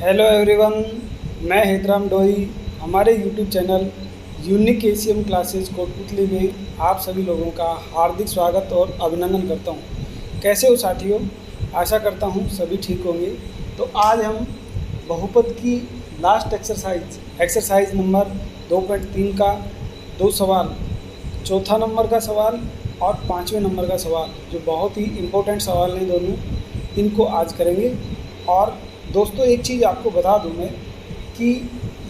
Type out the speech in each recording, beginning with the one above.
Hello everyone, मैं हेतराम डोई। हमारे YouTube channel unique Asian classes Kotputli में आप सभी लोगों का हार्दिक स्वागत और अभिनंदन करता हूं। कैसे हो साथियों? आशा करता हूं सभी ठीक होंगे। तो आज हम बहुपद की लास्ट एक्सरसाइज नंबर 2.3 का दो सवाल, चौथा नंबर का सवाल और पाँचवें नंबर का सवाल, जो बहुत ही इम्पोर्टेंट सवाल हैं दोनों, इनको आज करेंगे। और दोस्तों, एक चीज़ आपको बता दूं मैं कि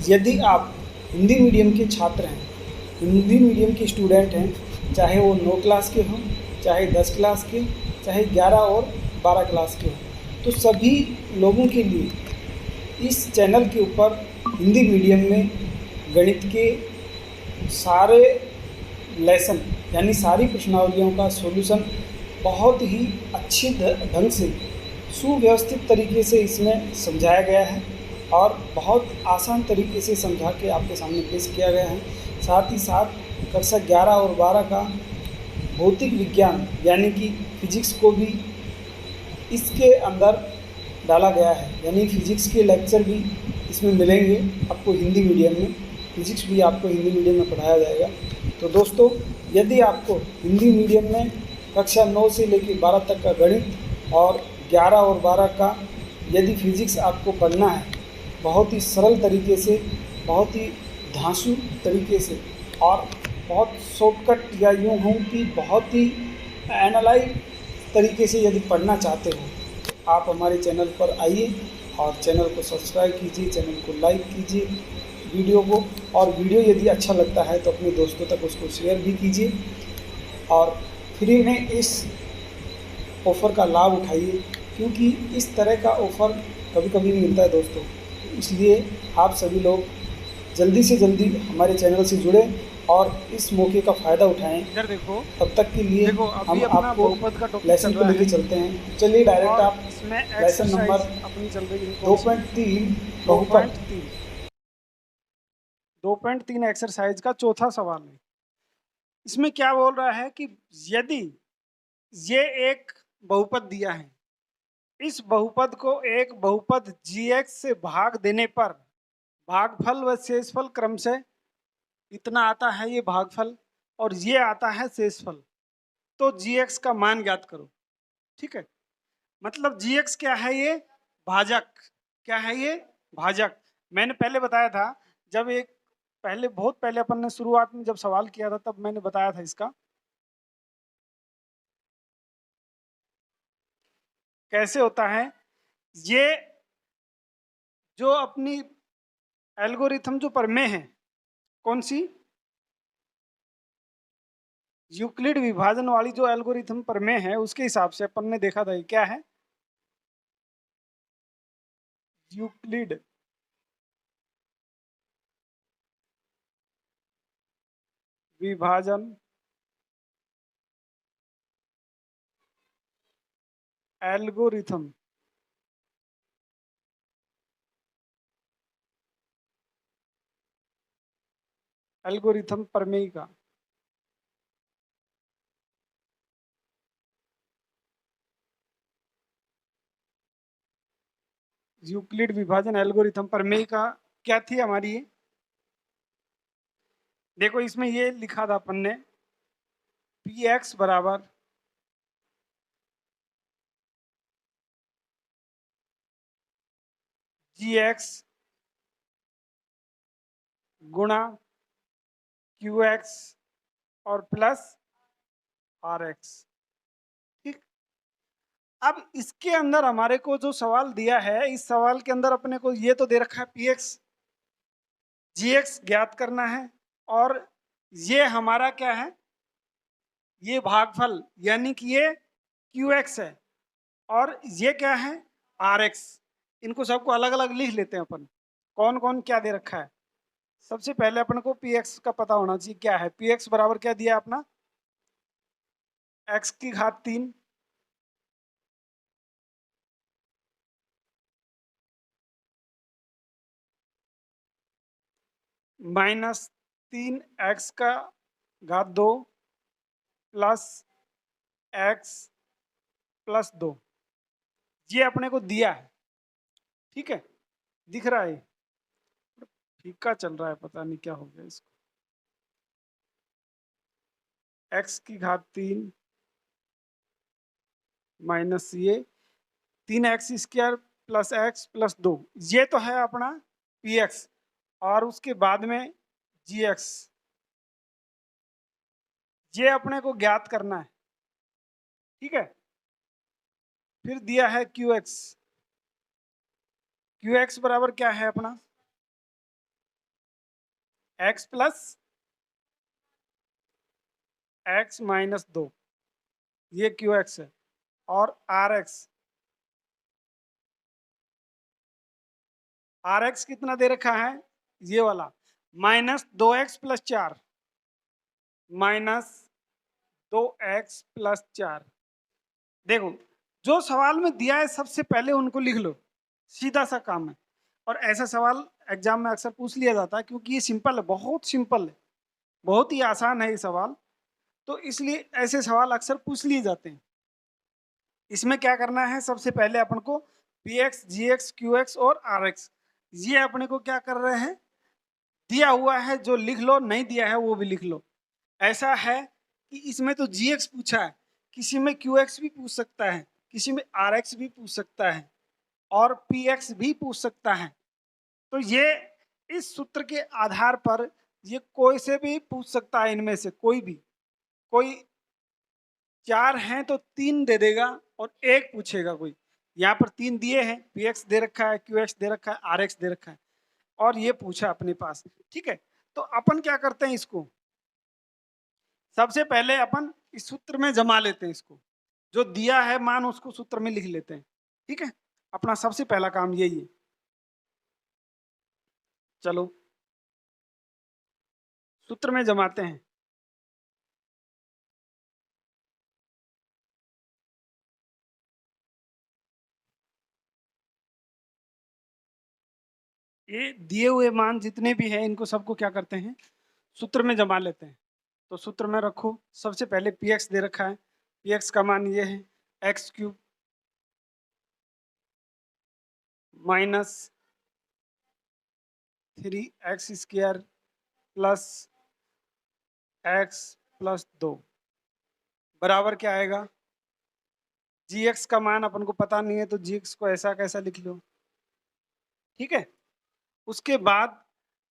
यदि आप हिंदी मीडियम के छात्र हैं, हिंदी मीडियम के स्टूडेंट हैं, चाहे वो 9 क्लास के हों, चाहे 10 क्लास के, चाहे 11 और 12 क्लास के हों, तो सभी लोगों के लिए इस चैनल के ऊपर हिंदी मीडियम में गणित के सारे लेसन यानी सारी प्रश्नावलियों का सॉल्यूशन बहुत ही अच्छे ढंग से सुव्यवस्थित तरीके से इसमें समझाया गया है और बहुत आसान तरीके से समझा के आपके सामने पेश किया गया है। साथ ही साथ कक्षा 11 और 12 का भौतिक विज्ञान यानी कि फिजिक्स को भी इसके अंदर डाला गया है, यानी फिजिक्स के लेक्चर भी इसमें मिलेंगे आपको हिंदी मीडियम में। फिजिक्स भी आपको हिंदी मीडियम में पढ़ाया जाएगा। तो दोस्तों, यदि आपको हिंदी मीडियम में कक्षा 9 से लेकर 12 तक का गणित और 11 और 12 का यदि फिजिक्स आपको पढ़ना है, बहुत ही सरल तरीके से, बहुत ही धांसू तरीके से और बहुत शॉर्टकट या यूँ हूँ कि बहुत ही एनालाइज तरीके से यदि पढ़ना चाहते हो, तो आप हमारे चैनल पर आइए और चैनल को सब्सक्राइब कीजिए, चैनल को लाइक कीजिए वीडियो को, और वीडियो यदि अच्छा लगता है तो अपने दोस्तों तक उसको शेयर भी कीजिए और फ्री में इस ऑफ़र का लाभ उठाइए, क्योंकि इस तरह का ऑफ़र कभी कभी मिलता है दोस्तों। इसलिए आप सभी लोग जल्दी से जल्दी हमारे चैनल से जुड़ें और इस मौके का फ़ायदा उठाएं। इधर देखो। तब तक के लिए देखो अभी हम अपना आपको बहुपद का टॉपिक लेसन चल पे रहा लेके है चलते हैं। चलिए डायरेक्ट और आप इसमें लेसन एक्सरसाइज नंबर अपनी चल रही है कौन सी? 2.3 बहुपद 2.3 2.3 एक्सरसाइज का चौथा सवाल है। इसमें क्या बोल रहा है कि यदि ये एक बहुपद दिया है, इस बहुपद को एक बहुपद gx से भाग देने पर भागफल व शेषफल क्रमशः इतना आता है, ये भागफल, और ये आता है शेषफल। तो gx का मान ज्ञात करो। ठीक है, मतलब gx क्या है? ये भाजक। क्या है ये? भाजक। मैंने पहले बताया था, जब एक पहले बहुत पहले अपन ने शुरुआत में जब सवाल किया था तब मैंने बताया था इसका कैसे होता है। ये जो अपनी एल्गोरिथम जो प्रमेय है, कौन सी? यूक्लिड विभाजन वाली जो एल्गोरिथम प्रमेय है, उसके हिसाब से अपन ने देखा था ये क्या है। यूक्लिड विभाजन एल्गोरिथम एल्गोरिथम प्रमेय का यूक्लिड विभाजन एल्गोरिथम प्रमेय का क्या थी हमारी ये? देखो इसमें ये लिखा था अपन ने, पी एक्स बराबर जी एक्स गुणा क्यू एक्स और प्लस आर एक्स। ठीक। अब इसके अंदर हमारे को जो सवाल दिया है, इस सवाल के अंदर अपने को ये तो दे रखा है पी एक्स जी एक्स ज्ञात करना है, और ये हमारा क्या है? ये भागफल यानी कि ये क्यू एक्स है, और ये क्या है? R X. इनको सबको अलग अलग लिख लेते हैं अपन, कौन कौन क्या दे रखा है। सबसे पहले अपन को पी एक्स का पता होना चाहिए क्या है। पी एक्स बराबर क्या दिया अपना? एक्स की घात 3 माइनस 3 एक्स का घात 2 प्लस एक्स प्लस 2, ये अपने को दिया है। ठीक है, दिख रहा है? फीका चल रहा है, पता नहीं क्या हो गया इसको। एक्स की घात 3 माइनस ये 3x² प्लस एक्स प्लस 2, ये तो है अपना पी एक्स, और उसके बाद में जी एक्स, ये अपने को ज्ञात करना है। ठीक है, फिर दिया है क्यू एक्स। क्यू एक्स बराबर क्या है अपना? एक्स प्लस एक्स माइनस 2, ये क्यू एक्स है। और आर एक्स, आर एक्स कितना दे रखा है? ये वाला -2x+4, -2x+4। देखो, जो सवाल में दिया है सबसे पहले उनको लिख लो, सीधा सा काम है। और ऐसा सवाल एग्जाम में अक्सर पूछ लिया जाता है, क्योंकि ये सिंपल है, बहुत सिंपल है, बहुत ही आसान है ये सवाल। तो इसलिए ऐसे सवाल अक्सर पूछ लिए जाते हैं। इसमें क्या करना है, सबसे पहले अपन को पी एक्स, जी एक्स, क्यू एक्स और आर एक्स, ये अपने को क्या कर रहे हैं, दिया हुआ है, जो लिख लो, नहीं दिया है वो भी लिख लो। ऐसा है कि इसमें तो जी एक्स पूछा है, किसी में क्यू एक्स भी पूछ सकता है, किसी में आर एक्स भी पूछ सकता है, और पी एक्स भी पूछ सकता है। तो ये इस सूत्र के आधार पर ये कोई से भी पूछ सकता है, इनमें से कोई भी। कोई 4 हैं तो 3 दे देगा और एक पूछेगा कोई। यहाँ पर 3 दिए हैं, पी एक्स दे रखा है, क्यू एक्स दे रखा है, आर एक्स दे रखा है, और ये पूछा अपने पास। ठीक है, तो अपन क्या करते हैं, इसको सबसे पहले अपन इस सूत्र में जमा लेते हैं। इसको जो दिया है मान, उसको सूत्र में लिख लेते हैं। ठीक है, अपना सबसे पहला काम यही है। चलो सूत्र में जमाते हैं। ये दिए हुए मान जितने भी हैं, इनको सबको क्या करते हैं, सूत्र में जमा लेते हैं। तो सूत्र में रखो, सबसे पहले पी एक्स दे रखा है, पी एक्स का मान ये है x³ minus 3x² plus x plus 2 बराबर क्या आएगा? जी एक्स का मान अपन को पता नहीं है, तो जी एक्स को ऐसा कैसा लिख लो। ठीक है, उसके बाद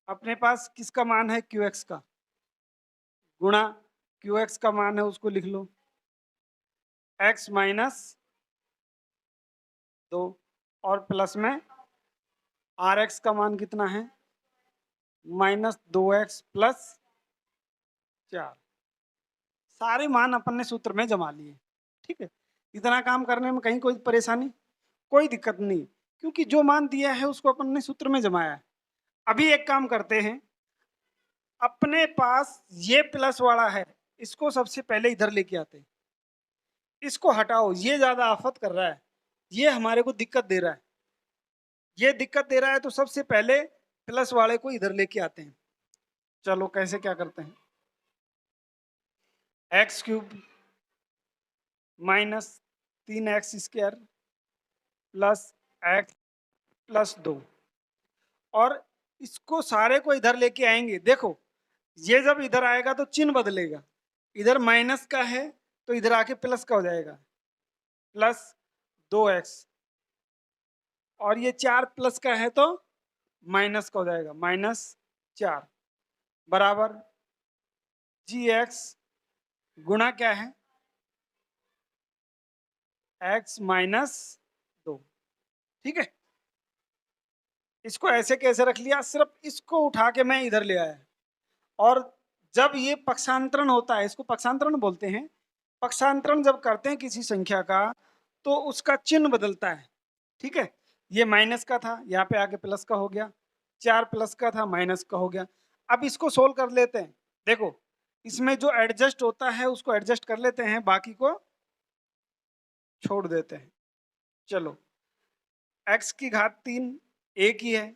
अपने पास किसका मान है, क्यू एक्स का, गुणा क्यू एक्स का मान है उसको लिख लो, x माइनस 2, और प्लस में आर एक्स का मान कितना है, -2x प्लस 4। सारे मान अपन ने सूत्र में जमा लिए। ठीक है, इतना काम करने में कहीं कोई परेशानी, कोई दिक्कत नहीं, क्योंकि जो मान दिया है उसको अपन ने सूत्र में जमाया है। अभी एक काम करते हैं, अपने पास ये प्लस वाला है, इसको सबसे पहले इधर लेके आते हैं। इसको हटाओ, ये ज्यादा आफत कर रहा है, ये हमारे को दिक्कत दे रहा है, ये दिक्कत दे रहा है। तो सबसे पहले प्लस वाले को इधर लेके आते हैं। चलो कैसे क्या करते हैं, x³ minus 3x² plus x plus 2, और इसको सारे को इधर लेके आएंगे। देखो, ये जब इधर आएगा तो चिन्ह बदलेगा, इधर माइनस का है तो इधर आके प्लस का हो जाएगा, +2x, और ये 4 प्लस का है तो माइनस का हो जाएगा, -4 बराबर जी एक्स गुणा क्या है, x माइनस 2। ठीक है, इसको ऐसे कैसे रख लिया, सिर्फ इसको उठा के मैं इधर ले आया। और जब ये पक्षांतरण होता है, इसको पक्षांतरण बोलते हैं, पक्षांतरण जब करते हैं किसी संख्या का, तो उसका चिन्ह बदलता है। ठीक है, ये माइनस का था, यहाँ पे आके प्लस का हो गया, 4 प्लस का था, माइनस का हो गया। अब इसको सोल्व कर लेते हैं। देखो, इसमें जो एडजस्ट होता है उसको एडजस्ट कर लेते हैं, बाकी को छोड़ देते हैं। चलो, x की घात 3 एक ही है।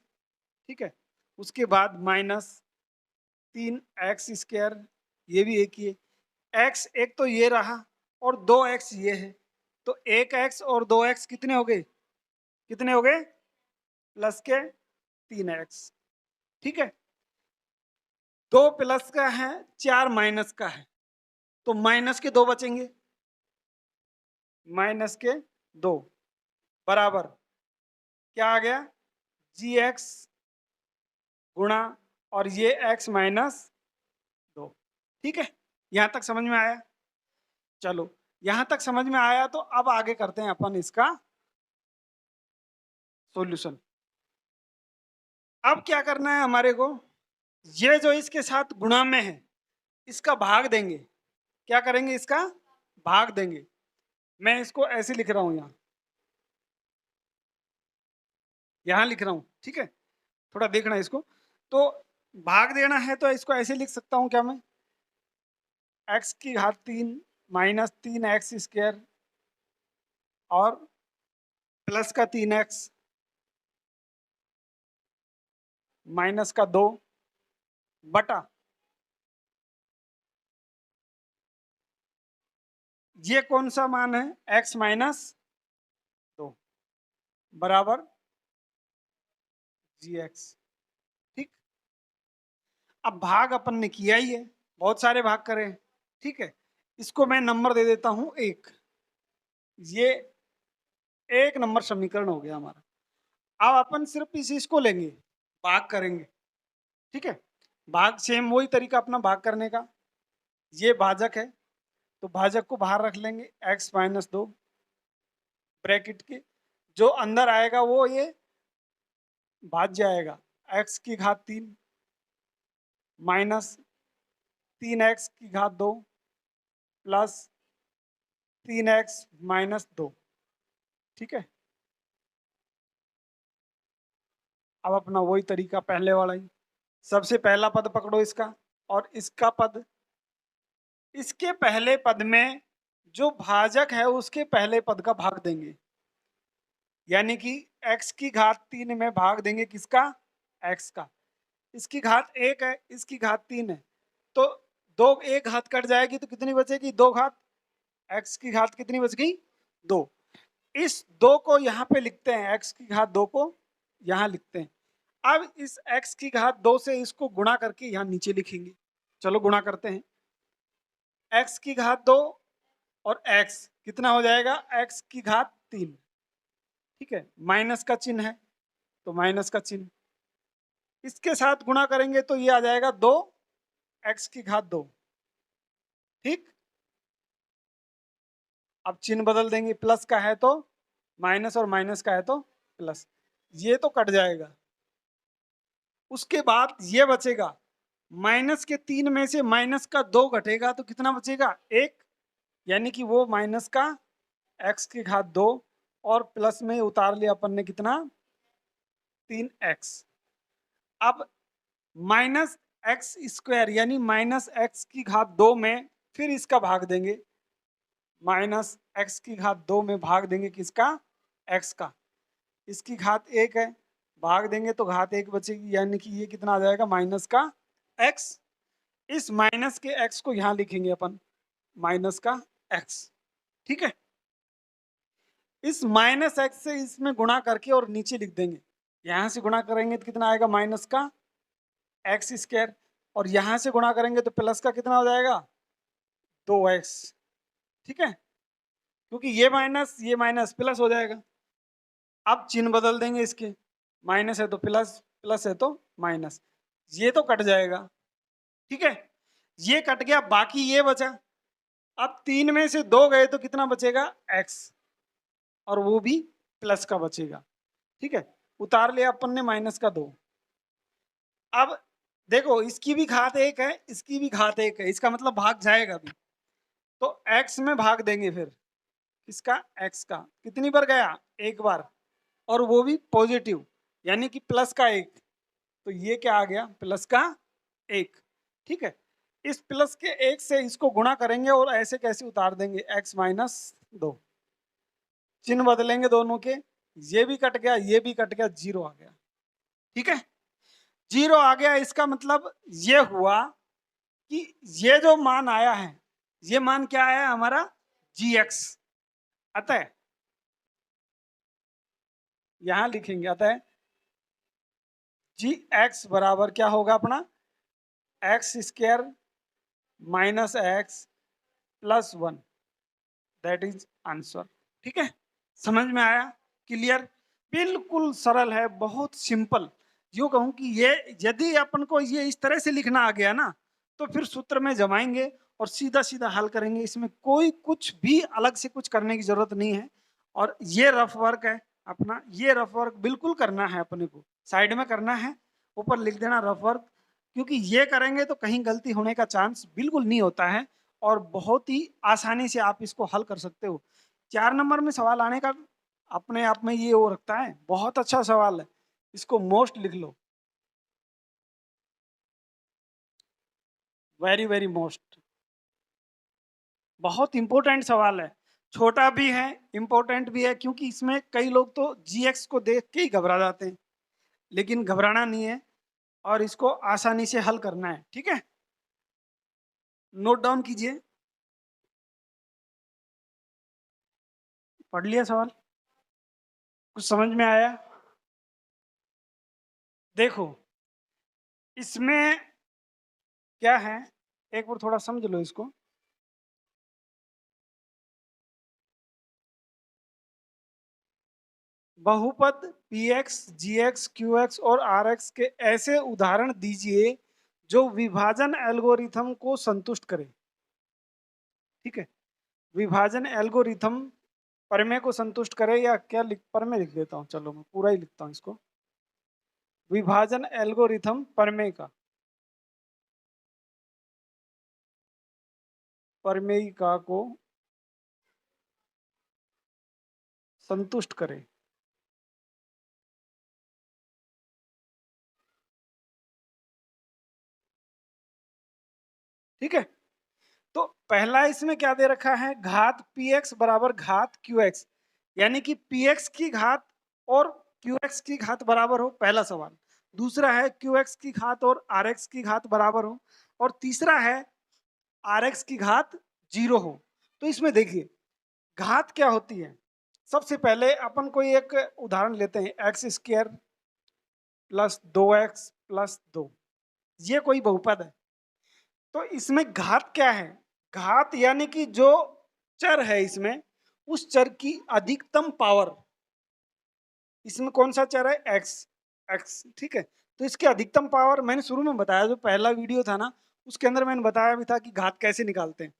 ठीक है, उसके बाद -3x², ये भी एक ही है। x एक तो ये रहा, और 2x ये है, तो 1x और 2x कितने हो गए, कितने हो गए, प्लस के 3x, ठीक है। 2 प्लस का है, 4 माइनस का है, तो माइनस के 2 बचेंगे, माइनस के 2 बराबर क्या आ गया, gx गुणा और ये x माइनस 2, ठीक है। यहां तक समझ में आया? चलो, यहां तक समझ में आया तो अब आगे करते हैं अपन इसका सॉल्यूशन। अब क्या करना है हमारे को, ये जो इसके साथ गुणा में है इसका भाग देंगे। क्या करेंगे, इसका भाग देंगे। मैं इसको ऐसे लिख रहा हूं, यहां लिख रहा हूं, ठीक है। थोड़ा देखना इसको। तो भाग देना है तो इसको ऐसे लिख सकता हूं क्या मैं, x की घात 3 माइनस 3x² और प्लस का 3x माइनस का 2 बटा ये कौन सा मान है, x माइनस 2 बराबर gx, ठीक। अब भाग अपन ने किया ही है, बहुत सारे भाग करे हैं, ठीक है। इसको मैं नंबर दे देता हूं 1। ये 1 नंबर समीकरण हो गया हमारा। अब अपन सिर्फ इसको लेंगे, भाग करेंगे, ठीक है। भाग सेम वही तरीका अपना भाग करने का। ये भाजक है तो भाजक को बाहर रख लेंगे, x माइनस 2 ब्रैकेट के, जो अंदर आएगा वो ये भाज्य आएगा, x की घात 3 माइनस 3x की घात 2 प्लस 3x माइनस 2, ठीक है। अब अपना वही तरीका पहले वाला ही, सबसे पहला पद पकड़ो इसका और इसका पद, इसके पहले पद में जो भाजक है उसके पहले पद का भाग देंगे, यानी कि x की घात 3 में भाग देंगे किसका, x का। इसकी घात 1 है, इसकी घात 3 है, तो 2 एक घात कट जाएगी तो कितनी बचेगी, 2 घात। x की घात कितनी बच गई, 2। इस 2 को यहाँ पे लिखते हैं, x की घात 2 को यहाँ लिखते हैं। अब इस x की घात 2 से इसको गुणा करके यहाँ नीचे लिखेंगे। चलो गुणा करते हैं, x की घात 2 और x कितना हो जाएगा, x की घात 3, ठीक है। माइनस का चिन्ह है तो माइनस का चिन्ह, इसके साथ गुणा करेंगे तो ये आ जाएगा 2 x की घात 2, ठीक। अब चिन्ह बदल देंगे, प्लस का है तो माइनस और माइनस का है तो प्लस, ये तो कट जाएगा। उसके बाद ये बचेगा, माइनस के 3 में से माइनस का 2 घटेगा तो कितना बचेगा, 1, यानी कि वो माइनस का x की घात 2 और प्लस में उतार लिया अपन ने कितना, 3x। अब माइनस एक्स स्क्वायर यानी माइनस एक्स की घात 2 में फिर इसका भाग देंगे, माइनस एक्स की घात 2 में भाग देंगे किसका, x का। इसकी घात 1 है, भाग देंगे तो घात 1 बचेगी, यानी कि ये कितना आ जाएगा, माइनस का x। इस माइनस के x को यहाँ लिखेंगे अपन, माइनस का x, ठीक है। इस माइनस एक्स से इसमें गुणा करके और नीचे लिख देंगे, यहां से गुणा करेंगे तो कितना आएगा, माइनस का एक्स स्क्वायर, और यहां से गुणा करेंगे तो प्लस का कितना हो जाएगा, 2x, ठीक है। क्योंकि ये माइनस प्लस हो जाएगा। अब चिन्ह बदल देंगे इसके, माइनस है तो प्लस, प्लस है तो माइनस, ये तो कट जाएगा, ठीक है। ये कट गया, बाकी ये बचा। अब 3 में से 2 गए तो कितना बचेगा, x, और वो भी प्लस का बचेगा, ठीक है। उतार लिया अपन ने माइनस का 2। अब देखो इसकी भी घात 1 है, इसकी भी घात 1 है, इसका मतलब भाग जाएगा भी, तो x में भाग देंगे फिर इसका, x का कितनी बार गया, 1 बार, और वो भी पॉजिटिव, यानी कि प्लस का 1, तो ये क्या आ गया, प्लस का 1, ठीक है। इस प्लस के 1 से इसको गुणा करेंगे और ऐसे कैसे उतार देंगे, x माइनस 2, चिन्ह बदलेंगे दोनों के, ये भी कट गया, ये भी कट गया, 0 आ गया, ठीक है। 0 आ गया, इसका मतलब ये हुआ कि ये जो मान आया है, ये मान क्या आया हमारा, gx। अतः यहां लिखेंगे, अतः जी एक्स बराबर क्या होगा अपना, x square minus x plus one, that is answer. ठीक है, समझ में आया, क्लियर, बिल्कुल सरल है, बहुत सिंपल। यूँ कहूँ कि ये यदि अपन को ये इस तरह से लिखना आ गया ना, तो फिर सूत्र में जमाएंगे और सीधा सीधा हल करेंगे, इसमें कोई कुछ भी अलग से कुछ करने की जरूरत नहीं है। और ये रफ वर्क है अपना, ये रफ वर्क बिल्कुल करना है अपने को, साइड में करना है, ऊपर लिख देना रफ वर्क, क्योंकि ये करेंगे तो कहीं गलती होने का चांस बिल्कुल नहीं होता है और बहुत ही आसानी से आप इसको हल कर सकते हो। 4 नंबर में सवाल आने का अपने आप में ये वो रखता है, बहुत अच्छा सवाल है, इसको मोस्ट लिख लो, वेरी वेरी मोस्ट, बहुत इंपॉर्टेंट सवाल है, छोटा भी है इंपॉर्टेंट भी है, क्योंकि इसमें कई लोग तो जीएक्स को देख के ही घबरा जाते हैं, लेकिन घबराना नहीं है और इसको आसानी से हल करना है। ठीक है, नोट डाउन कीजिए, पढ़ लिया सवाल, कुछ समझ में आया? देखो इसमें क्या है, एक बार थोड़ा समझ लो इसको। बहुपद पी एक्स जी एक्स क्यू एक्स और आर एक्स के ऐसे उदाहरण दीजिए जो विभाजन एल्गोरिथम को संतुष्ट करे। ठीक है, विभाजन एल्गोरिथम प्रमेय को संतुष्ट करे, या क्या लिख, प्रमेय लिख देता हूँ, चलो मैं पूरा ही लिखता हूँ इसको, विभाजन एल्गोरिथम प्रमेय का, प्रमेयिका को संतुष्ट करे। ठीक है, तो पहला इसमें क्या दे रखा है, घात पी एक्स बराबर घात क्यू एक्स, यानी कि पी एक्स की घात और क्यू एक्स की घात बराबर हो, पहला सवाल। दूसरा है क्यू एक्स की घात और आर एक्स की घात बराबर हो, और तीसरा है आर एक्स की घात 0 हो। तो इसमें देखिए घात क्या होती है, सबसे पहले अपन कोई एक उदाहरण लेते हैं, x square plus 2x plus 2, ये कोई बहुपद है। तो इसमें घात क्या है, घात यानी कि जो चर है इसमें, उस चर की अधिकतम पावर, इसमें कौन सा चर है, एक्स, एक्स। ठीक है, तो इसकी अधिकतम पावर मैंने शुरू में बताया, जो पहला वीडियो था ना उसके अंदर मैंने बताया भी था कि घात कैसे निकालते हैं।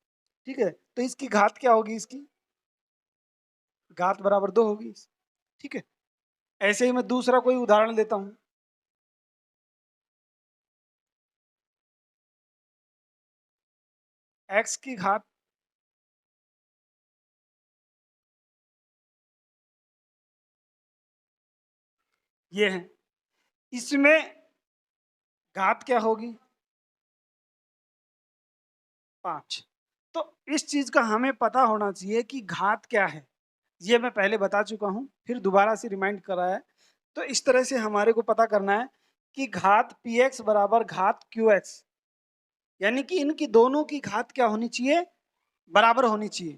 ठीक है, तो इसकी घात क्या होगी, इसकी घात बराबर 2 होगी। ठीक है, ऐसे ही मैं दूसरा कोई उदाहरण लेता हूं, एक्स की घात ये है, इसमें घात क्या होगी, 5। तो इस चीज का हमें पता होना चाहिए कि घात क्या है, ये मैं पहले बता चुका हूं, फिर दोबारा से रिमाइंड कराया। तो इस तरह से हमारे को पता करना है कि घात पी एक्स बराबर घात क्यू एक्स, यानी कि इनकी दोनों की घात क्या होनी चाहिए, बराबर होनी चाहिए।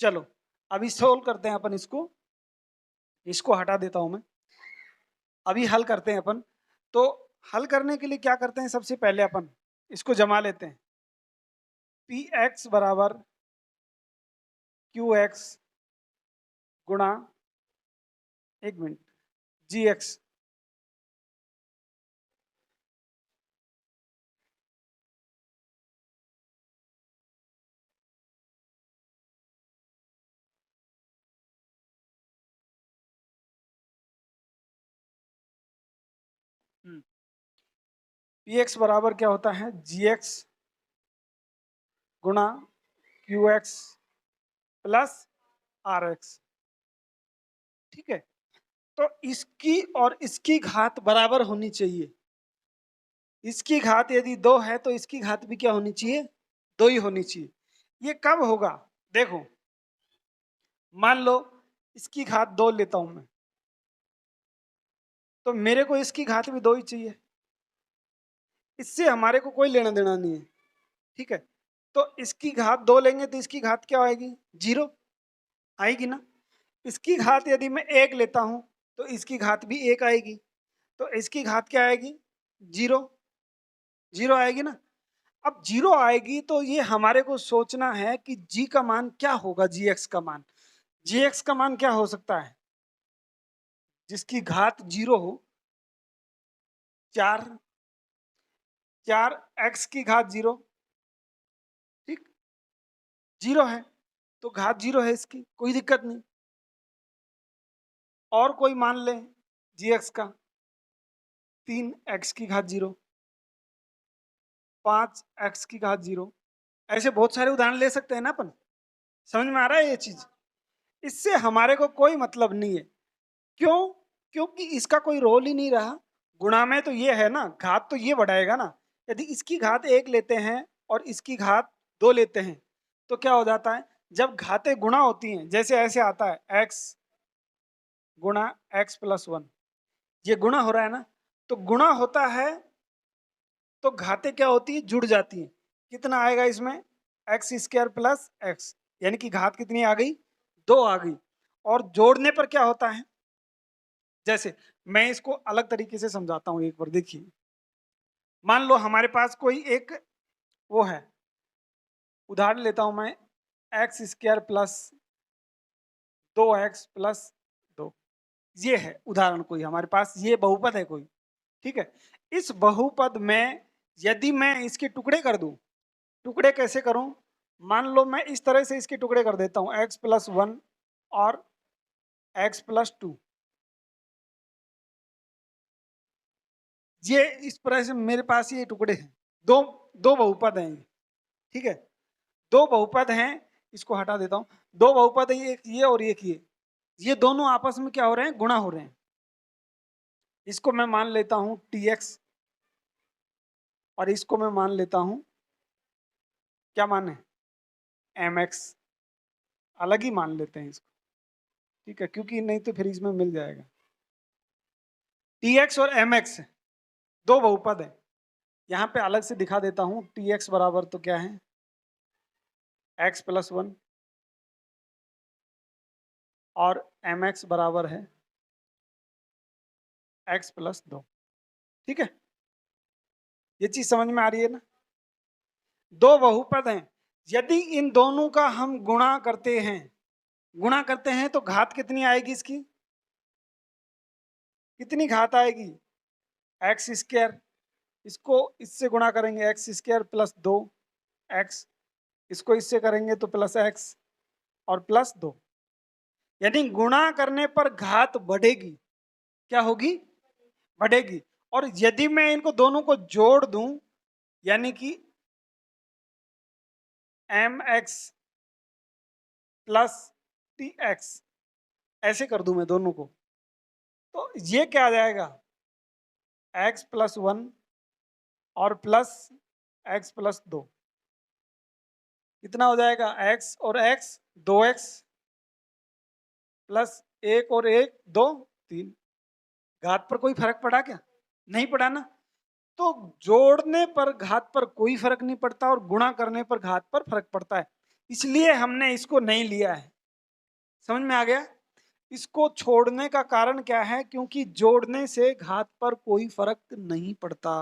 चलो अभी सोल्व करते हैं अपन इसको, इसको हटा देता हूं मैं, अभी हल करते हैं अपन। तो हल करने के लिए क्या करते हैं, सबसे पहले अपन इसको जमा लेते हैं, पी एक्स बराबर क्यू एक्स गुणा, एक minute, G X, P X बराबर क्या होता है, जी एक्स गुणा Q X plus R X. ठीक है, तो इसकी और इसकी घात बराबर होनी चाहिए, इसकी घात यदि 2 है तो इसकी घात भी क्या होनी चाहिए, 2 ही होनी चाहिए। ये कब होगा, देखो मान लो इसकी घात 2 लेता हूं मैं, तो मेरे को इसकी घात भी 2 ही चाहिए, इससे हमारे को कोई लेना देना नहीं है। ठीक है, तो इसकी घात 2 लेंगे तो इसकी घात क्या आएगी, 0 आएगी ना। इसकी घात यदि मैं 1 लेता हूं तो इसकी घात भी 1 आएगी। तो इसकी घात क्या आएगी? 0, 0 आएगी ना। अब 0 आएगी तो ये हमारे को सोचना है कि g का मान क्या होगा, gx का मान। gx का मान क्या हो सकता है? जिसकी घात 0 हो। 4, 4 x की घात 0, ठीक, 0 है तो घात 0 है इसकी, कोई दिक्कत नहीं। और कोई मान ले gx का, 3 x की घात 0, 5 x की घात 0। ऐसे बहुत सारे उदाहरण ले सकते हैं ना अपन। समझ में आ रहा है ये चीज? इससे हमारे को कोई मतलब नहीं है। क्यों? क्योंकि इसका कोई रोल ही नहीं रहा। गुणा में तो ये है ना, घात तो ये बढ़ाएगा ना। यदि इसकी घात 1 लेते हैं और इसकी घात 2 लेते हैं तो क्या हो जाता है? जब घातें गुणा होती हैं, जैसे ऐसे आता है x गुणा x प्लस 1, ये गुणा हो रहा है ना, तो गुणा होता है तो घातें क्या होती है? जुड़ जाती हैं। कितना आएगा इसमें? एक्स स्क्वायर प्लस एक्स, यानी कि घात कितनी आ गई? 2 आ गई। और जोड़ने पर क्या होता है? जैसे मैं इसको अलग तरीके से समझाता हूं, एक बार देखिए। मान लो हमारे पास कोई एक वो है, उदाहरण लेता हूं मैं, x square plus 2x plus 2, ये है उदाहरण। कोई हमारे पास ये बहुपद है कोई, ठीक है। इस बहुपद में यदि मैं इसके टुकड़े कर दूं, टुकड़े कैसे करूं? मान लो मैं इस तरह से इसके टुकड़े कर देता हूं, x प्लस 1 और x प्लस 2। ये इस तरह से मेरे पास ये टुकड़े हैं, दो दो बहुपद हैं ये, ठीक है। दो बहुपद हैं, इसको हटा देता हूं। दो बहुपद है, एक ये और एक ये दोनों आपस में क्या हो रहे हैं? गुणा हो रहे हैं। इसको मैं मान लेता हूं tx और इसको मैं मान लेता हूं, क्या मान है? mx। अलग ही मान लेते हैं इसको, ठीक है, क्योंकि नहीं तो फिर इसमें मिल जाएगा। tx और mx दो बहुपद है। यहां पे अलग से दिखा देता हूं, tx बराबर तो क्या है? x प्लस 1 और mx बराबर है x प्लस 2, ठीक है। ये चीज समझ में आ रही है ना? दो बहुपद हैं, यदि इन दोनों का हम गुणा करते हैं, गुणा करते हैं तो घात कितनी आएगी इसकी? कितनी घात आएगी? X square. इसको इससे गुणा करेंगे, एक्स स्क्वायर प्लस 2x, इसको इससे करेंगे तो प्लस x और प्लस 2। यानी गुणा करने पर घात बढ़ेगी। क्या होगी? बढ़ेगी। और यदि मैं इनको दोनों को जोड़ दूं, यानी कि mx प्लस tx, ऐसे कर दूं मैं दोनों को, तो ये क्या आ जाएगा? x प्लस 1 और प्लस x प्लस 2। कितना हो जाएगा? x और x, 2x प्लस 1 और 1, 2, 3। घात पर कोई फर्क पड़ा क्या? नहीं पड़ा ना। तो जोड़ने पर घात पर कोई फर्क नहीं पड़ता और गुणा करने पर घात पर फर्क पड़ता है, इसलिए हमने इसको नहीं लिया है। समझ में आ गया? इसको छोड़ने का कारण क्या है? क्योंकि जोड़ने से घात पर कोई फर्क नहीं पड़ता।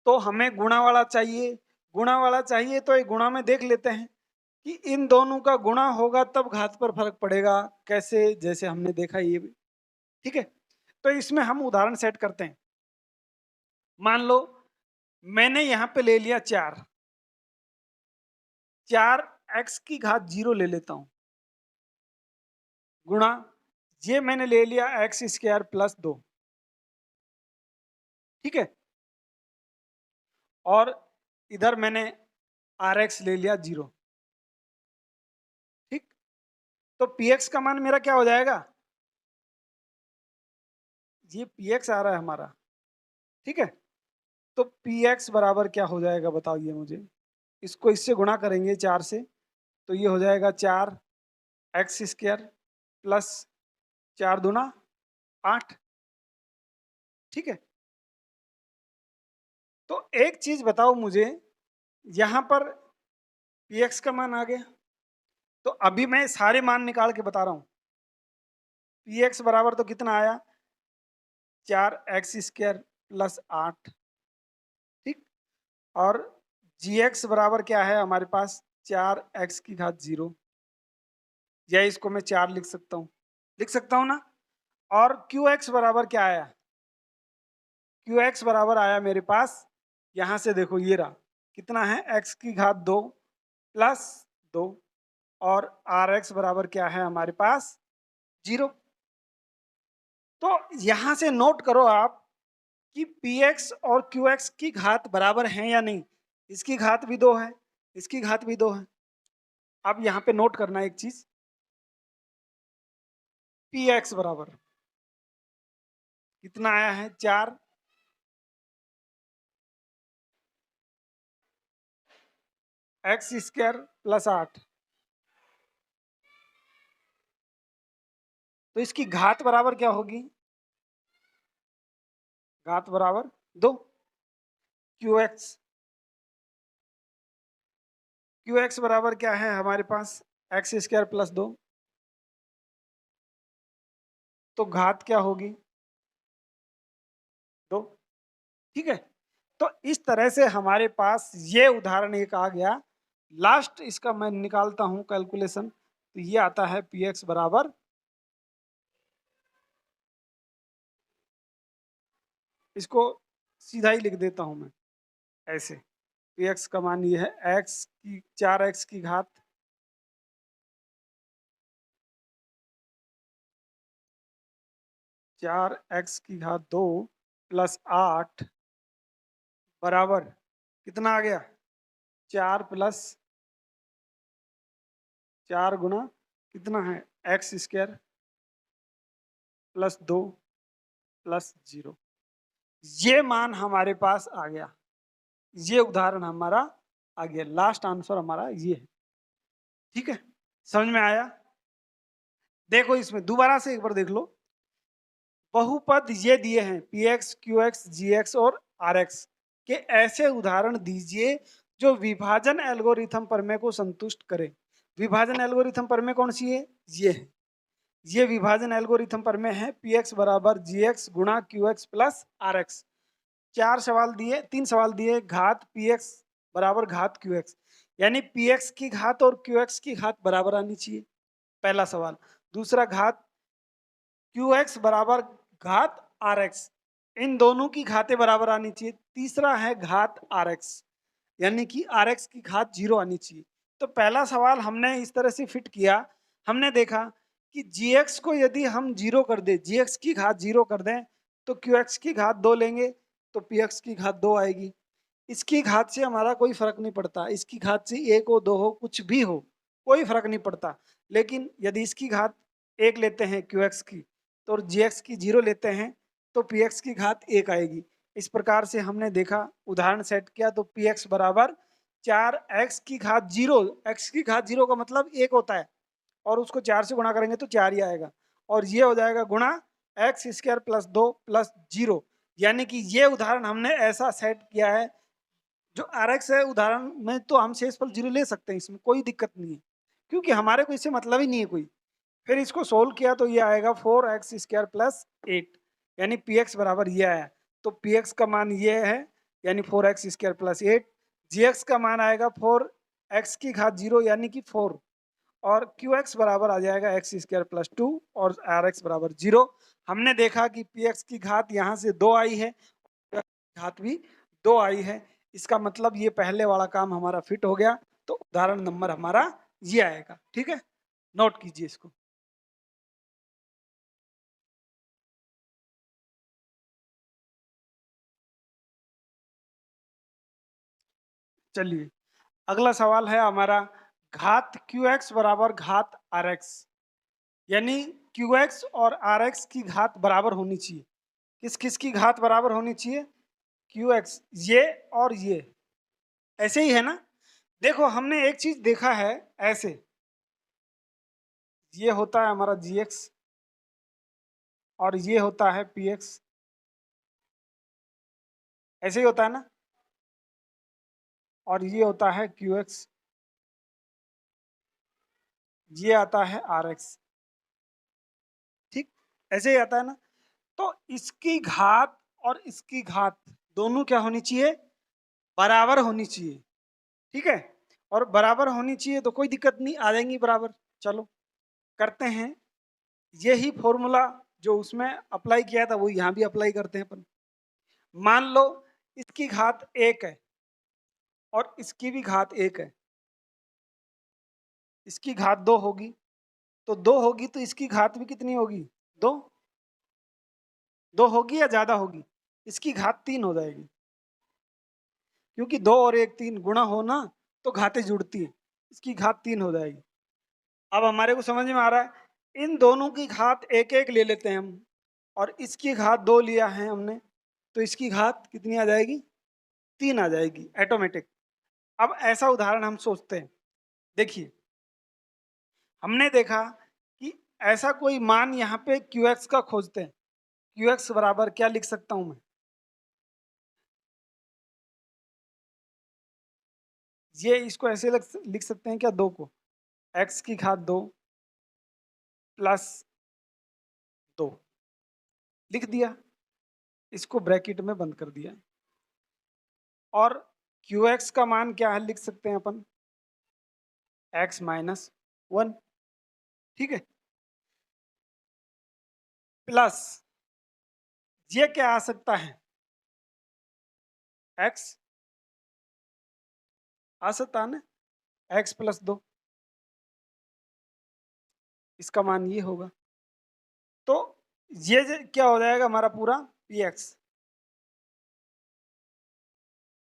तो हमें गुणा वाला चाहिए। गुणा वाला चाहिए तो एक गुणा में देख लेते हैं कि इन दोनों का गुणा होगा तब घात पर फर्क पड़ेगा। कैसे? जैसे हमने देखा ये भी, ठीक है। तो इसमें हम उदाहरण सेट करते हैं। मान लो मैंने यहां पे ले लिया 4, 4x की घात 0 ले लेता हूं, गुणा ये मैंने ले लिया एक्स स्क्वायर प्लस 2, ठीक है। और इधर मैंने rx ले लिया 0, ठीक। तो px का मान मेरा क्या हो जाएगा? ये px आ रहा है हमारा, ठीक है। तो px बराबर क्या हो जाएगा बताइए मुझे। इसको इससे गुणा करेंगे 4 से, तो ये हो जाएगा 4 एक्स स्क्वायर प्लस 4 दूना 8, ठीक है। तो एक चीज बताओ मुझे, यहां पर px का मान आ गया, तो अभी मैं सारे मान निकाल के बता रहा हूं। px बराबर तो कितना आया? 4x² प्लस 8, ठीक। और gx बराबर क्या है हमारे पास, 4x⁻0, या इसको मैं 4 लिख सकता हूँ, ना। और qx बराबर क्या आया, qx बराबर आया मेरे पास, यहां से देखो ये रहा, कितना है, x⁻2 प्लस 2, और rx बराबर क्या है हमारे पास, 0। तो यहां से नोट करो आप कि px और qx की घात बराबर हैं या नहीं। इसकी घात भी 2 है, इसकी घात भी 2 है। अब यहाँ पे नोट करना एक चीज, px बराबर कितना आया है, 4, x² प्लस 8, तो इसकी घात बराबर क्या होगी, घात बराबर 2, qx, qx बराबर क्या है हमारे पास, x² प्लस 2, तो घात क्या होगी, 2, ठीक है। तो इस तरह से हमारे पास ये उदाहरण एक आ गया। लास्ट इसका मैं निकालता हूं कैलकुलेशन, तो ये आता है px बराबर, इसको सीधा ही लिख देता हूं मैं ऐसे, px का मान ये है, x की 4x की घात 4x⁻2 प्लस 8 बराबर कितना आ गया, 4 प्लस 4 गुना कितना है, x² प्लस 2 प्लस 0। ये मान हमारे पास आ गया, ये उदाहरण हमारा आ गया, लास्ट आंसर हमारा ये है, ठीक है। समझ में आया। देखो इसमें दोबारा से एक बार देख लो, बहुपद ये दिए हैं px, qx, gx और rx के, ऐसे उदाहरण दीजिए जो विभाजन एल्गोरिथम प्रमेय को संतुष्ट करे। विभाजन एल्गोरिथम प्रमेय कौन सी है, ये है, ये विभाजन एल्गोरिथम प्रमेय है, px बराबर gx गुणा qx प्लस rx। 4 सवाल दिए, 3 सवाल दिए, घात px बराबर घात qx, यानी px की घात और qx की घात बराबर आनी चाहिए, पहला सवाल। दूसरा, घात qx बराबर घात rx, इन दोनों की घातें बराबर आनी चाहिए। तीसरा है घात rx, यानी कि rx की घात 0 आनी चाहिए। तो पहला सवाल हमने इस तरह से फिट किया, हमने देखा कि gx को यदि हम 0 कर दे, gx की घात 0 कर दें, तो qx की घात 2 लेंगे, तो px की घात 2 आएगी। इसकी घात से हमारा कोई फर्क नहीं पड़ता, इसकी घात से 1 हो, 2 हो, कुछ भी हो, कोई फर्क नहीं पड़ता। लेकिन यदि इसकी घात 1 लेते हैं qx की, तो gx की 0 लेते हैं, तो px की घात 1 आएगी। इस प्रकार से हमने देखा, उदाहरण सेट किया, तो px बराबर 4x की घात 0, x की घात 0 का मतलब 1 होता है, और उसको 4 से गुणा करेंगे तो 4 ही आएगा, और ये हो जाएगा गुणा x² प्लस 2 प्लस 0। यानी कि ये उदाहरण हमने ऐसा सेट किया है, जो RX है उदाहरण में, तो हम शेषफल 0 ले सकते हैं, इसमें कोई दिक्कत नहीं है, क्योंकि हमारे को इससे मतलब ही नहीं है कोई। फिर इसको सोल्व किया तो ये आएगा 4x² प्लस 8, यानी px बराबर ये आया। तो px का मान ये है, यानी 4x² प्लस 8। gx का मान आएगा 4x की घात 0, यानी कि 4, और qx बराबर आ जाएगा x² प्लस 2 और rx बराबर 0। हमने देखा कि px की घात यहाँ से 2 आई है, घात भी 2 आई है, इसका मतलब ये पहले वाला काम हमारा फिट हो गया। तो उदाहरण नंबर हमारा ये आएगा, ठीक है, नोट कीजिए इसको। चलिए, अगला सवाल है हमारा, घात qx बराबर घात rx, यानी qx और rx की घात बराबर होनी चाहिए। किस किस की घात बराबर होनी चाहिए, qx, ये और ये, ऐसे ही है ना। देखो हमने एक चीज देखा है, ऐसे ये होता है हमारा gx, और ये होता है px, ऐसे ही होता है ना, और ये होता है qx, ये आता है rx, ठीक, ऐसे ही आता है ना। तो इसकी घात और इसकी घात दोनों क्या होनी चाहिए? बराबर होनी चाहिए। ठीक है, और बराबर होनी चाहिए तो कोई दिक्कत नहीं, आ जाएंगी बराबर। चलो करते हैं, यही फॉर्मूला जो उसमें अप्लाई किया था वो यहाँ भी अप्लाई करते हैं अपन। मान लो इसकी घात 1 है और इसकी भी घात 1 है, इसकी घात 2 होगी, तो 2 होगी तो इसकी घात भी कितनी होगी? 2। 2 होगी या ज्यादा होगी? इसकी घात 3 हो जाएगी, क्योंकि 2 और 1 3 गुणा हो ना तो घातें जुड़ती है, इसकी घात 3 हो जाएगी। अब हमारे को समझ में आ रहा है, इन दोनों की घात एक एक ले लेते हैं हम, और इसकी घात 2 लिया है हमने, तो इसकी घात कितनी आ जाएगी? 3 आ जाएगी ऑटोमेटिक। अब ऐसा उदाहरण हम सोचते हैं, देखिए हमने देखा कि ऐसा कोई मान यहाँ पे QX का खोजते हैं। QX बराबर क्या लिख सकता हूं मैं? ये इसको ऐसे लिख सकते हैं क्या, 2 को x की घात 2 प्लस 2 लिख दिया, इसको ब्रैकेट में बंद कर दिया। और QX का मान क्या है लिख सकते हैं अपन? x minus 1। ठीक है, प्लस ये क्या आ सकता है? x आ सकता है ना, x प्लस 2, इसका मान ये होगा। तो ये क्या हो जाएगा हमारा पूरा? px।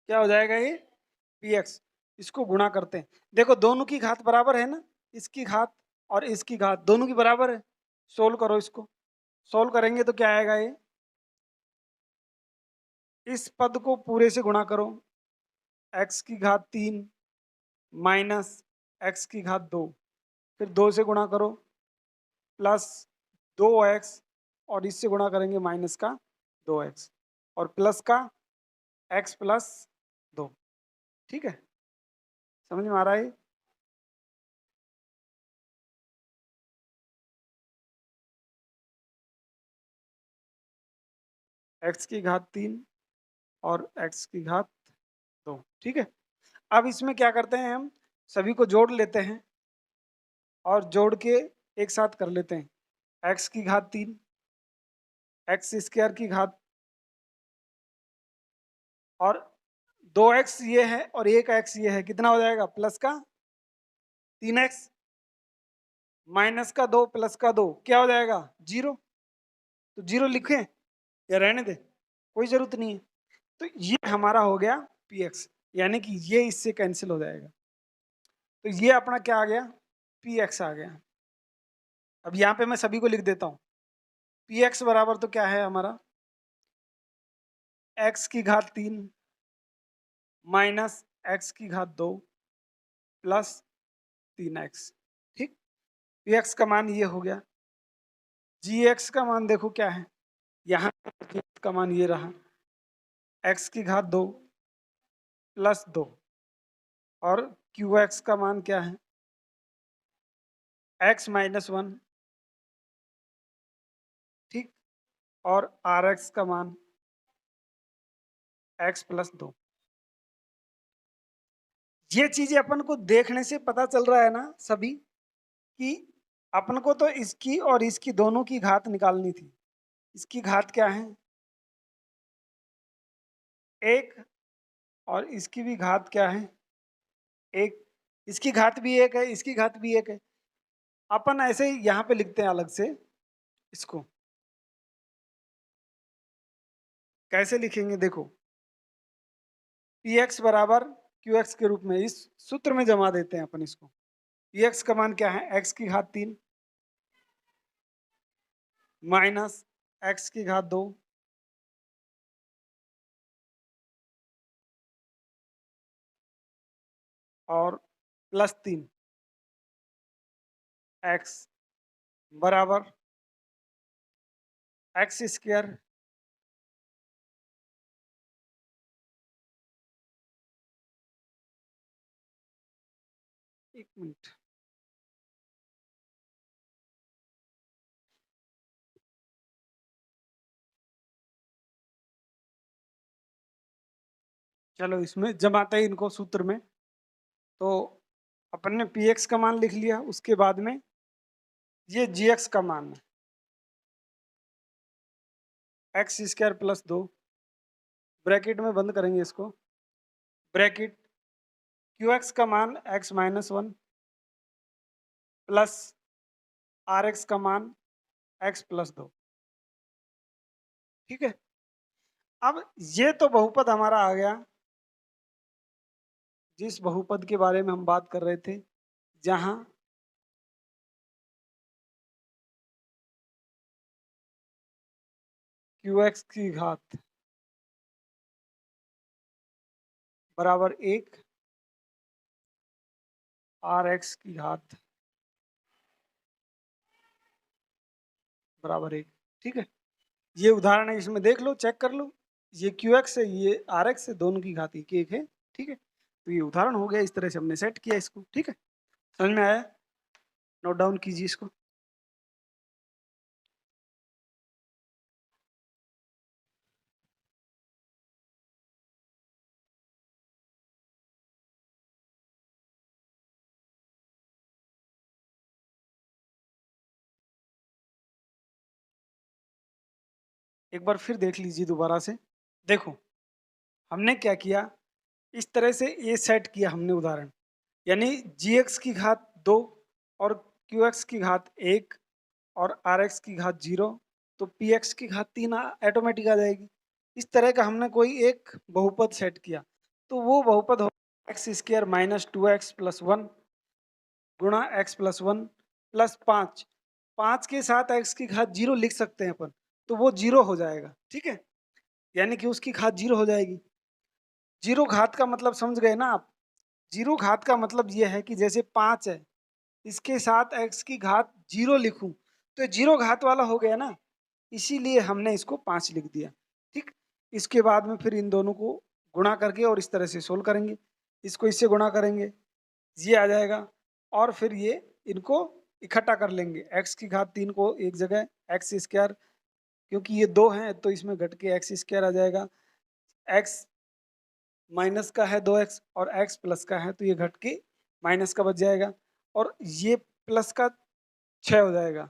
क्या हो जाएगा ये? px। इसको गुणा करते हैं, देखो दोनों की घात बराबर है ना, इसकी घात और इसकी घात दोनों की बराबर है। सोल्व करो इसको, सोल्व करेंगे तो क्या आएगा? ये इस पद को पूरे से गुणा करो, x की घात 3 माइनस x की घात 2, फिर 2 से गुणा करो प्लस 2x, और इससे गुणा करेंगे माइनस का 2x, और प्लस का x प्लस 2। ठीक है, समझ में आ रहा है? x की घात 3 और x की घात 2। ठीक है, अब इसमें क्या करते हैं, हम सभी को जोड़ लेते हैं और जोड़ के एक साथ कर लेते हैं। x की घात 3, एक्स स्क्वायर की घात, और 2x ये है और 1x ये है, कितना हो जाएगा? प्लस का 3x माइनस का 2 प्लस का 2 क्या हो जाएगा? 0। तो 0 लिखें या रहने दे, कोई जरूरत नहीं है। तो ये हमारा हो गया px, यानी कि ये इससे कैंसिल हो जाएगा। तो ये अपना क्या आ गया? px आ गया। अब यहाँ पे मैं सभी को लिख देता हूँ, px बराबर तो क्या है हमारा? x की घात 3 माइनस x की घात 2 प्लस 3x। ठीक, px का मान ये हो गया। gx का मान देखो क्या है, यहाँ gx का मान ये रहा, x की घात 2 प्लस 2, और qx का मान क्या है? x minus 1। ठीक, और rx का मान x प्लस 2। ये चीजें अपन को देखने से पता चल रहा है ना सभी, कि अपन को तो इसकी और इसकी दोनों की घात निकालनी थी। इसकी घात क्या है? 1, और इसकी भी घात क्या है? 1। इसकी घात भी 1 है, इसकी घात भी 1 है। अपन ऐसे ही यहाँ पे लिखते हैं अलग से, इसको कैसे लिखेंगे देखो, px बराबर qx के रूप में इस सूत्र में जमा देते हैं अपन इसको। px का मान क्या है? x की घात 3 माइनस x की घात 2 और प्लस 3 x बराबर एक्स स्क्वायर एक मिनट, चलो इसमें जमाते हैं इनको सूत्र में। तो अपन ने पी एक्स का मान लिख लिया, उसके बाद में ये जी एक्स का मान है एक्स स्क्वायर प्लस 2, ब्रैकेट में बंद करेंगे इसको, ब्रैकेट क्यू एक्स का मान एक्स माइनस 1 प्लस आर एक्स का मान एक्स प्लस 2। ठीक है, अब ये तो बहुपद हमारा आ गया, जिस बहुपद के बारे में हम बात कर रहे थे, जहां क्यू एक्स की घात बराबर 1, आर एक्स की घात बराबर 1। ठीक है, ये उदाहरण है, इसमें देख लो, चेक कर लो, ये क्यू एक्स है, ये आर एक्स है, दोनों की घात एक है। ठीक है, तो ये उदाहरण हो गया, इस तरह से हमने सेट किया इसको। ठीक है, समझ में आया? नोट डाउन कीजिए इसको। एक बार फिर देख लीजिए दोबारा से। देखो हमने क्या किया, इस तरह से ये सेट किया हमने उदाहरण, यानी जी एक्स की घात 2 और क्यू एक्स की घात 1 और आर एक्स की घात 0, तो पी एक्स की घात 3 ऑटोमेटिक आ जाएगी। इस तरह का हमने कोई एक बहुपद सेट किया, तो वो बहुपद हो x square minus 2x plus 1 गुणा एक्स प्लस 1 प्लस 5, 5 के साथ एक्स की घात 0 लिख सकते हैं अपन, तो वो 0 हो जाएगा। ठीक है, यानी कि उसकी घात 0 हो जाएगी। 0 घात का मतलब समझ गए ना आप? 0 घात का मतलब ये है कि जैसे 5 है, इसके साथ x की घात 0 लिखूं तो 0 घात वाला हो गया ना, इसीलिए हमने इसको 5 लिख दिया। ठीक, इसके बाद में फिर इन दोनों को गुणा करके और इस तरह से सोल्व करेंगे, इसको इससे गुणा करेंगे, ये आ जाएगा, और फिर ये इनको इकट्ठा कर लेंगे, x की घात 3 को एक जगह एक्स स्क्वायर, क्योंकि ये 2 हैं तो इसमें घट के एक्स स्क्वायर आ जाएगा, x माइनस का है 2x और x प्लस का है तो ये घट के माइनस का बच जाएगा, और ये प्लस का 6 हो जाएगा,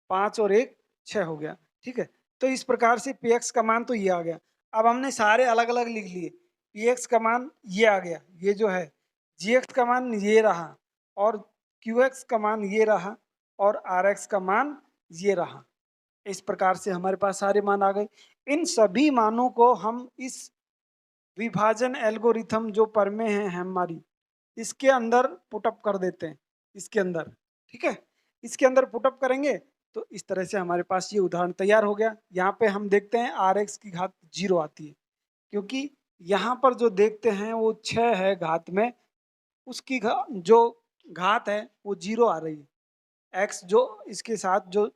5 और 1 6 हो गया। ठीक है, तो इस प्रकार से पी एक्स का मान तो ये आ गया। अब हमने सारे अलग अलग लिख लिए, पी एक्स का मान ये आ गया, ये जो है जी एक्स का मान ये रहा, और क्यू एक्स का मान ये रहा, और आर एक्स का मान ये रहा। इस प्रकार से हमारे पास सारे मान आ गए। इन सभी मानों को हम इस विभाजन एल्गोरिथम जो पर में है हमारी, इसके अंदर पुटअप कर देते हैं, इसके अंदर। ठीक है, इसके अंदर पुटअप करेंगे तो इस तरह से हमारे पास ये उदाहरण तैयार हो गया। यहाँ पे हम देखते हैं आर एक्स की घात 0 आती है, क्योंकि यहाँ पर जो देखते हैं वो 6 है घात में, उसकी जो घात है वो 0 आ रही है। एक्स जो इसके साथ जो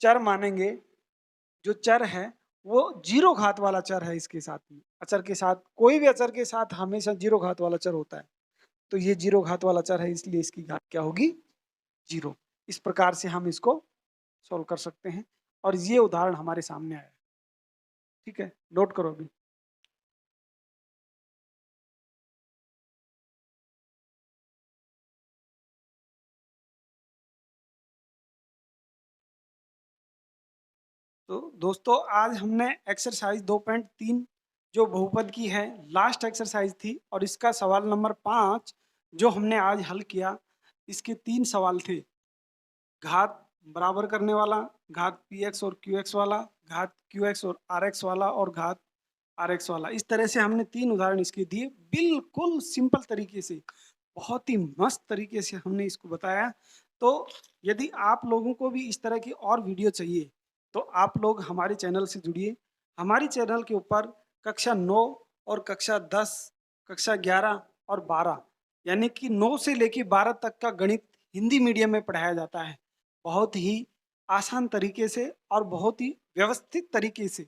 चर मानेंगे, जो चर है वो 0 घात वाला चर है, इसके साथ में अचर के साथ, कोई भी अचर के साथ हमेशा 0 घात वाला चर होता है, तो ये 0 घात वाला चर है, इसलिए इसकी घात क्या होगी? 0। इस प्रकार से हम इसको सॉल्व कर सकते हैं, और ये उदाहरण हमारे सामने आया। ठीक है, नोट करो अभी। तो दोस्तों आज हमने एक्सरसाइज 2.3 जो बहुपद की है लास्ट एक्सरसाइज थी, और इसका सवाल नंबर 5 जो हमने आज हल किया, इसके 3 सवाल थे, घात बराबर करने वाला, घात पी एक्स और क्यू एक्स वाला, घात क्यू एक्स और आर एक्स वाला, और घात आर एक्स वाला। इस तरह से हमने 3 उदाहरण इसके दिए, बिल्कुल सिंपल तरीके से, बहुत ही मस्त तरीके से हमने इसको बताया। तो यदि आप लोगों को भी इस तरह की और वीडियो चाहिए तो आप लोग हमारे चैनल से जुड़िए। हमारी चैनल के ऊपर कक्षा 9 और कक्षा 10, कक्षा 11 और 12, यानी कि 9 से लेकर 12 तक का गणित हिंदी मीडियम में पढ़ाया जाता है, बहुत ही आसान तरीके से और बहुत ही व्यवस्थित तरीके से।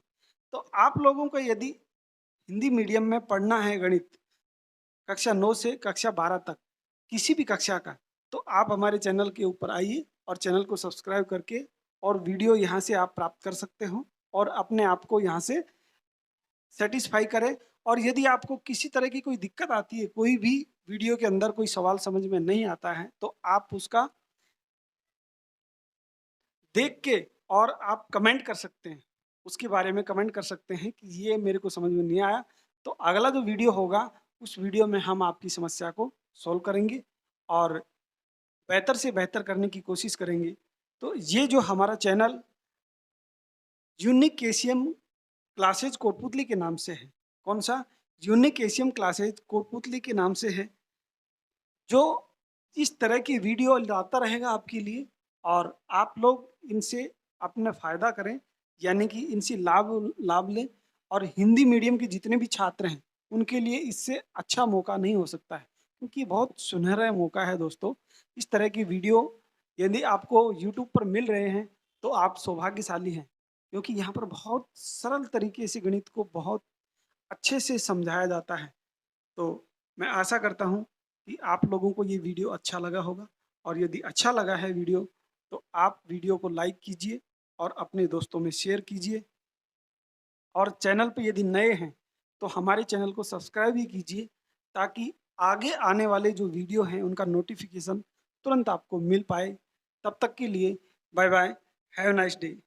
तो आप लोगों को यदि हिंदी मीडियम में पढ़ना है गणित, कक्षा 9 से कक्षा 12 तक किसी भी कक्षा का, तो आप हमारे चैनल के ऊपर आइए और चैनल को सब्सक्राइब करके और वीडियो यहाँ से आप प्राप्त कर सकते हो, और अपने आप को यहाँ से सेटिस्फाई करें और यदि आपको किसी तरह की कोई दिक्कत आती है, कोई भी वीडियो के अंदर कोई सवाल समझ में नहीं आता है, तो आप उसका देख के और आप कमेंट कर सकते हैं। उसके बारे में कमेंट कर सकते हैं कि ये मेरे को समझ में नहीं आया, तो अगला जो वीडियो होगा, उस वीडियो में हम आपकी समस्या को सॉल्व करेंगे और बेहतर से बेहतर करने की कोशिश करेंगे। तो ये जो हमारा channel unique KCM classes Kotputli के नाम से है। कौन सा? यूनिक केसीएम क्लासेज कोटपुतली के नाम से है, जो इस तरह की वीडियो लाता रहेगा आपके लिए और आप लोग इनसे अपना फ़ायदा करें, यानी कि इनसे लाभ लाभ लें। और हिंदी मीडियम के जितने भी छात्र हैं, उनके लिए इससे अच्छा मौका नहीं हो सकता है, क्योंकि बहुत सुनहरा मौका है दोस्तों। इस तरह की वीडियो यदि आपको यूट्यूब पर मिल रहे हैं, तो आप सौभाग्यशाली हैं, क्योंकि यहाँ पर बहुत सरल तरीके से गणित को बहुत अच्छे से समझाया जाता है। तो मैं आशा करता हूँ कि आप लोगों को ये वीडियो अच्छा लगा होगा, और यदि अच्छा लगा है वीडियो, तो आप वीडियो को लाइक कीजिए और अपने दोस्तों में शेयर कीजिए। और चैनल पे यदि नए हैं, तो हमारे चैनल को सब्सक्राइब भी कीजिए, ताकि आगे आने वाले जो वीडियो हैं उनका नोटिफिकेशन तुरंत आपको मिल पाए। तब तक के लिए bye bye, have a nice day.